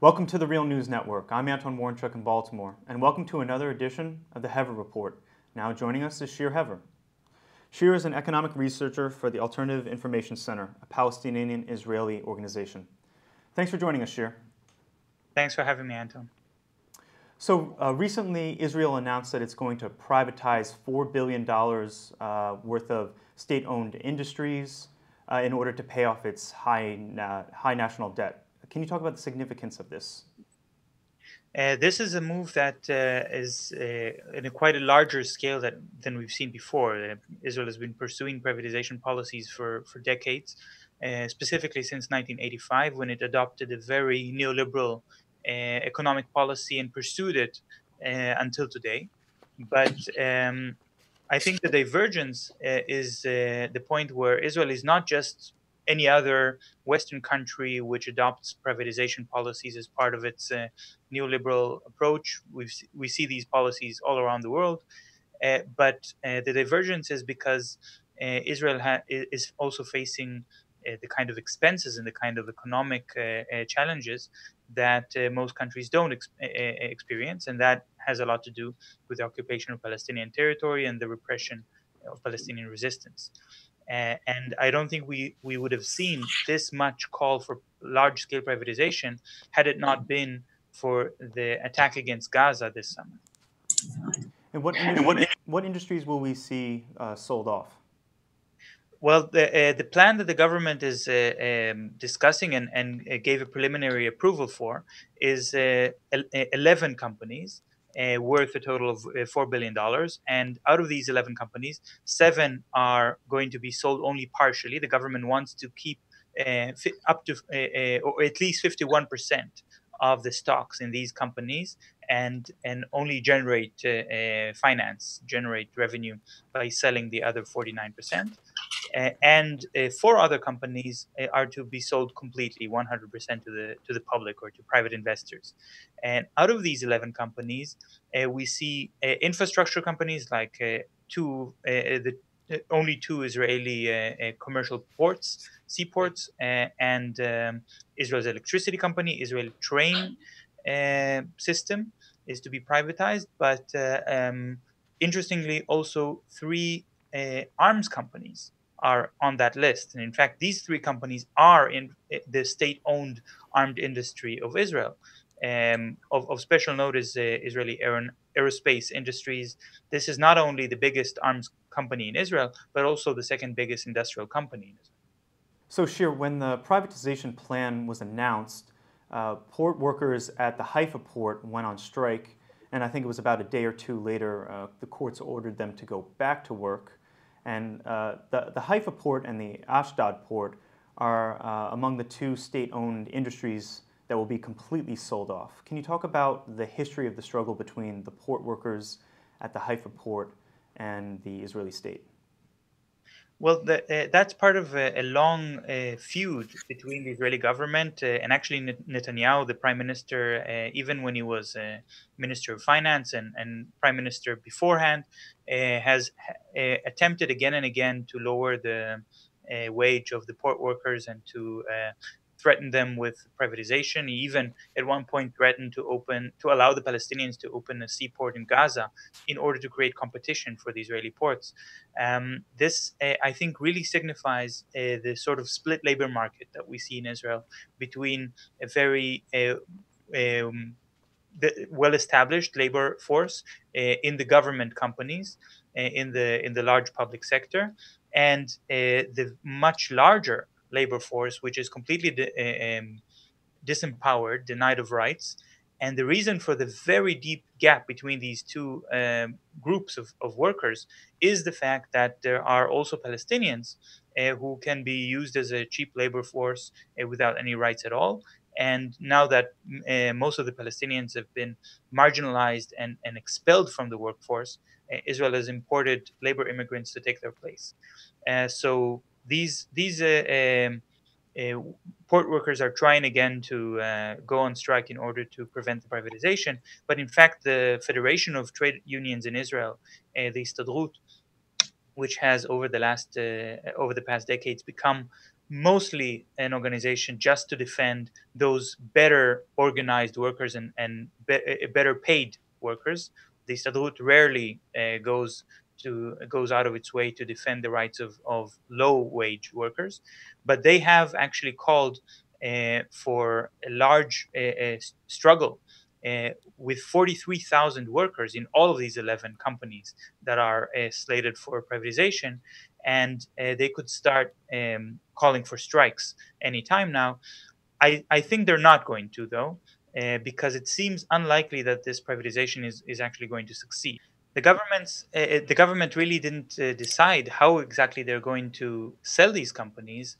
Welcome to the Real News Network. I'm Anton Warnchuk in Baltimore, and welcome to another edition of the Hever Report. Now joining us is Shir Hever. Shir is an economic researcher for the Alternative Information Center, a Palestinian-Israeli organization. Thanks for joining us, Shir. Thanks for having me, Anton. So recently, Israel announced that it's going to privatize $4 billion worth of state-owned industries in order to pay off its high national debt. Can you talk about the significance of this? This is a move that is in quite a larger scale than we've seen before. Israel has been pursuing privatization policies for decades, specifically since 1985, when it adopted a very neoliberal economic policy and pursued it until today. But I think the divergence is the point where Israel is not just any other Western country which adopts privatization policies as part of its neoliberal approach. We see these policies all around the world, but the divergence is because Israel is also facing the kind of expenses and the kind of economic challenges that most countries don't experience, and that has a lot to do with the occupation of Palestinian territory and the repression of Palestinian resistance. And I don't think we would have seen this much call for large-scale privatization had it not been for the attack against Gaza this summer. And what industries will we see sold off? Well, the plan that the government is discussing and gave a preliminary approval for is 11 companies worth a total of $4 billion. And out of these 11 companies, 7 are going to be sold only partially. The government wants to keep up to or at least 51% of the stocks in these companies and only generate generate revenue by selling the other 49%. And 4 other companies are to be sold completely, 100% to the public or to private investors. And out of these 11 companies, we see infrastructure companies like only 2 Israeli commercial ports, seaports, and Israel's electricity company, Israel train system is to be privatized. But interestingly, also 3 arms companies are on that list. And in fact, these 3 companies are in the state-owned armed industry of Israel. Of special note is Israeli aerospace industries. This is not only the biggest arms company in Israel, but also the second biggest industrial company in Israel. So Shir, when the privatization plan was announced, port workers at the Haifa port went on strike, and I think it was about a day or 2 later, the courts ordered them to go back to work. And the Haifa port and the Ashdod port are among the 2 state-owned industries that will be completely sold off. Can you talk about the history of the struggle between the port workers at the Haifa port and the Israeli state? Well, that's part of a long feud between the Israeli government and actually Netanyahu, the prime minister, even when he was minister of finance and prime minister beforehand, has attempted again and again to lower the wage of the port workers and to threaten them with privatization. He even at one point threatened to allow the Palestinians to open a seaport in Gaza in order to create competition for the Israeli ports. This, I think, really signifies the sort of split labor market that we see in Israel between a very well-established labor force in the government companies, in the large public sector, and the much larger labor force, which is completely disempowered, denied of rights. And the reason for the very deep gap between these 2 groups of workers is the fact that there are also Palestinians who can be used as a cheap labor force without any rights at all. And now that most of the Palestinians have been marginalized and expelled from the workforce, Israel has imported labor immigrants to take their place. So these port workers are trying again to go on strike in order to prevent the privatization. But in fact, the Federation of Trade Unions in Israel, the Histadrut, which has over the past decades become mostly an organization just to defend those better organized workers and better paid workers. The Istadrut rarely goes out of its way to defend the rights of low wage workers, but they have actually called for a large struggle with 43,000 workers in all of these 11 companies that are slated for privatization. And they could start calling for strikes anytime now. I think they're not going to, though, because it seems unlikely that this privatization is actually going to succeed. The government really didn't decide how exactly they're going to sell these companies,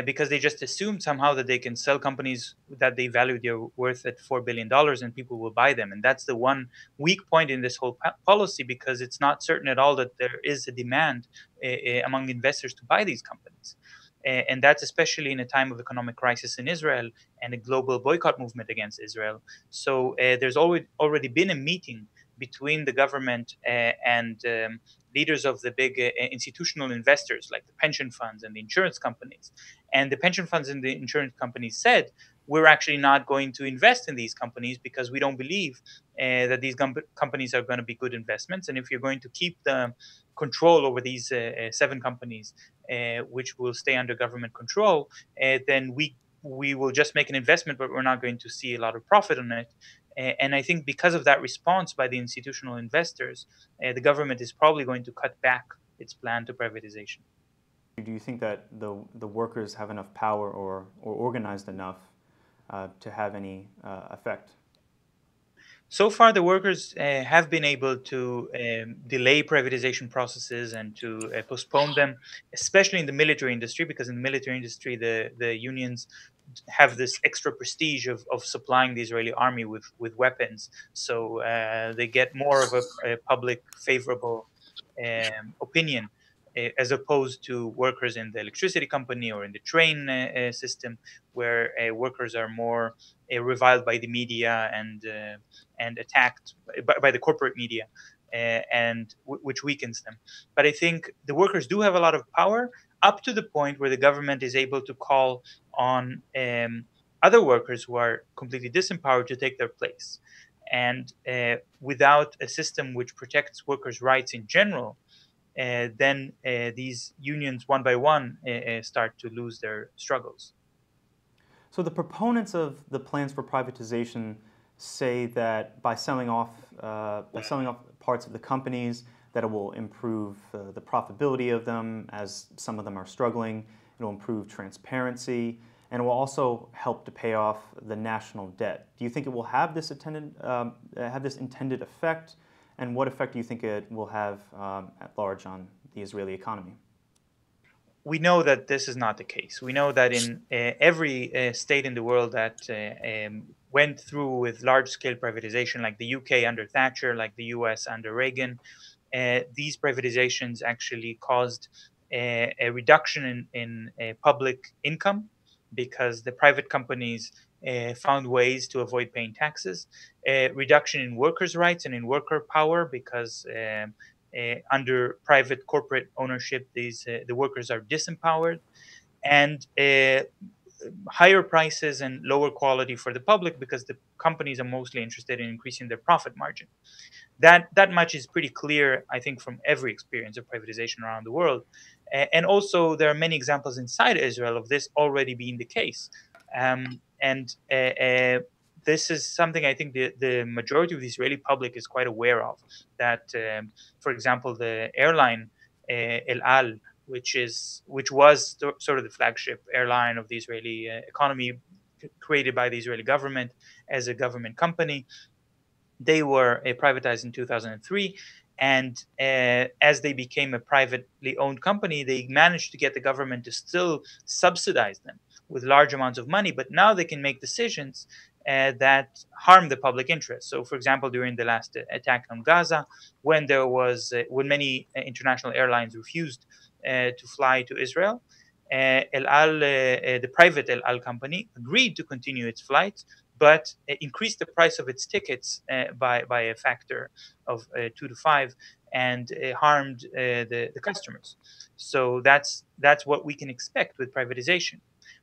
because they just assumed somehow that they can sell companies that they value their worth at $4 billion and people will buy them. And that's the one weak point in this whole policy, because it's not certain at all that there is a demand among investors to buy these companies. And that's especially in a time of economic crisis in Israel and a global boycott movement against Israel. So there's already been a meeting between the government and leaders of the big institutional investors like the pension funds and the insurance companies. And the pension funds and the insurance companies said, we're actually not going to invest in these companies because we don't believe that these companies are going to be good investments. And if you're going to keep the control over these 7 companies, which will stay under government control, then we will just make an investment, but we're not going to see a lot of profit on it. And I think because of that response by the institutional investors, the government is probably going to cut back its plan to privatization. Do you think that the workers have enough power or organized enough to have any effect? So far, the workers have been able to delay privatization processes and to postpone them, especially in the military industry, because in the military industry, the unions have this extra prestige of supplying the Israeli army with weapons. So they get more of a public favorable opinion, as opposed to workers in the electricity company or in the train system, where workers are more reviled by the media and attacked by the corporate media, which weakens them. But I think the workers do have a lot of power, up to the point where the government is able to call on other workers who are completely disempowered to take their place. And without a system which protects workers' rights in general, then these unions, one by one, start to lose their struggles. So the proponents of the plans for privatization say that by selling off parts of the companies, that it will improve the profitability of them, as some of them are struggling. It will improve transparency, and it will also help to pay off the national debt. Do you think it will have this intended effect, and what effect do you think it will have at large on the Israeli economy? We know that this is not the case. We know that in every state in the world that went through with large scale privatization, like the UK under Thatcher, like the US under Reagan, these privatizations actually caused a reduction in public income, because the private companies found ways to avoid paying taxes, a reduction in workers' rights and in worker power, because under private corporate ownership, the workers are disempowered, and higher prices and lower quality for the public, because the companies are mostly interested in increasing their profit margin. That much is pretty clear, I think, from every experience of privatization around the world. And also, there are many examples inside Israel of this already being the case. And this is something I think the majority of the Israeli public is quite aware of. That, for example, the airline El Al, which was sort of the flagship airline of the Israeli economy, created by the Israeli government as a government company, they were privatized in 2003. And as they became a privately owned company, they managed to get the government to still subsidize them with large amounts of money. But now they can make decisions that harm the public interest. So, for example, during the last attack on Gaza, when many international airlines refused to fly to Israel, El Al, the private El Al company, agreed to continue its flights, but increased the price of its tickets by a factor of 2 to 5, and harmed the customers. So that's what we can expect with privatization.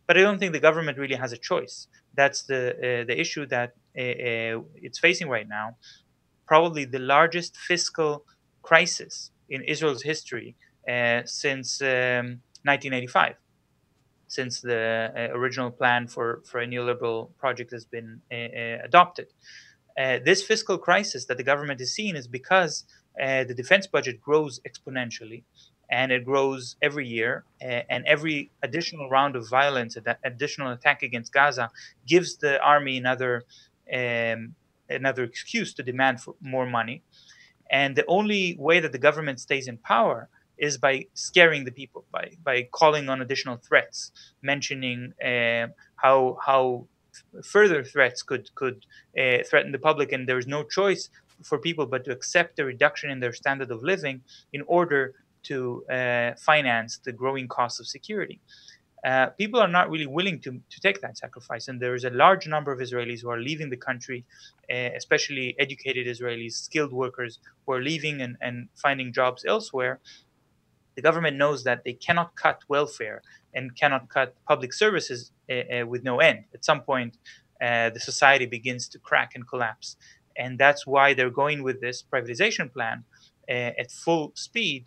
But I don't think the government really has a choice. That's the issue that it's facing right now. Probably the largest fiscal crisis in Israel's history since 1985, since the original plan for a neoliberal project has been adopted. This fiscal crisis that the government is seeing is because the defense budget grows exponentially, and it grows every year. And every additional round of violence, that additional attack against Gaza, gives the army um, another excuse to demand for more money. And the only way that the government stays in power is by scaring the people, by calling on additional threats, mentioning how further threats could threaten the public, and there's no choice for people but to accept a reduction in their standard of living in order to finance the growing cost of security. People are not really willing to take that sacrifice. And there is a large number of Israelis who are leaving the country, especially educated Israelis, skilled workers who are leaving and finding jobs elsewhere. The government knows that they cannot cut welfare and cannot cut public services with no end. At some point, the society begins to crack and collapse. And that's why they're going with this privatization plan at full speed,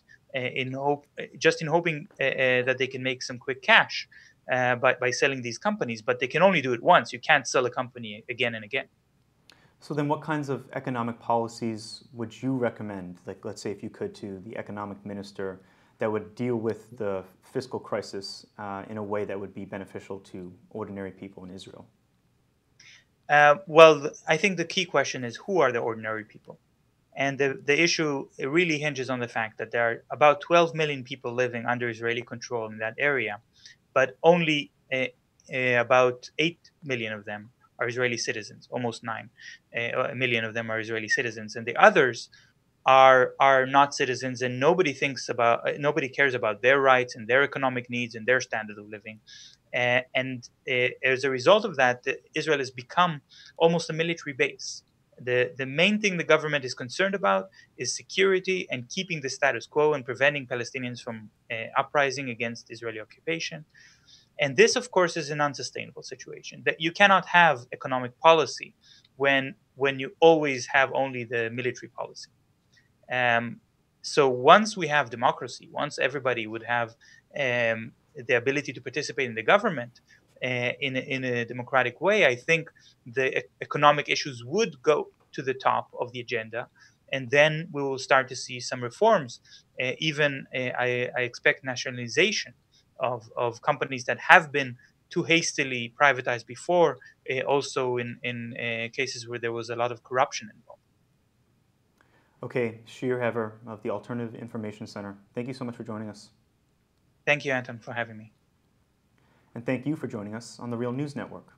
just in hoping that they can make some quick cash by selling these companies. But they can only do it once. You can't sell a company again and again. So then what kinds of economic policies would you recommend, like let's say if you could, to the economic minister that would deal with the fiscal crisis in a way that would be beneficial to ordinary people in Israel? Well, I think the key question is, who are the ordinary people? And the issue, it really hinges on the fact that there are about 12 million people living under Israeli control in that area, but only about 8 million of them are Israeli citizens, almost 9 million of them are Israeli citizens. And the others are not citizens, and nobody cares about their rights and their economic needs and their standard of living. And as a result of that, Israel has become almost a military base. The main thing the government is concerned about is security and keeping the status quo and preventing Palestinians from uprising against Israeli occupation. And this, of course, is an unsustainable situation. That you cannot have economic policy when you always have only the military policy. Um, so once we have democracy, once everybody would have the ability to participate in the government in a democratic way, I think the economic issues would go to the top of the agenda. And then we will start to see some reforms. I expect nationalization of companies that have been too hastily privatized before, also in cases where there was a lot of corruption involved. Okay, Shir Hever of the Alternative Information Center, thank you so much for joining us. Thank you, Anton, for having me. And thank you for joining us on the Real News Network.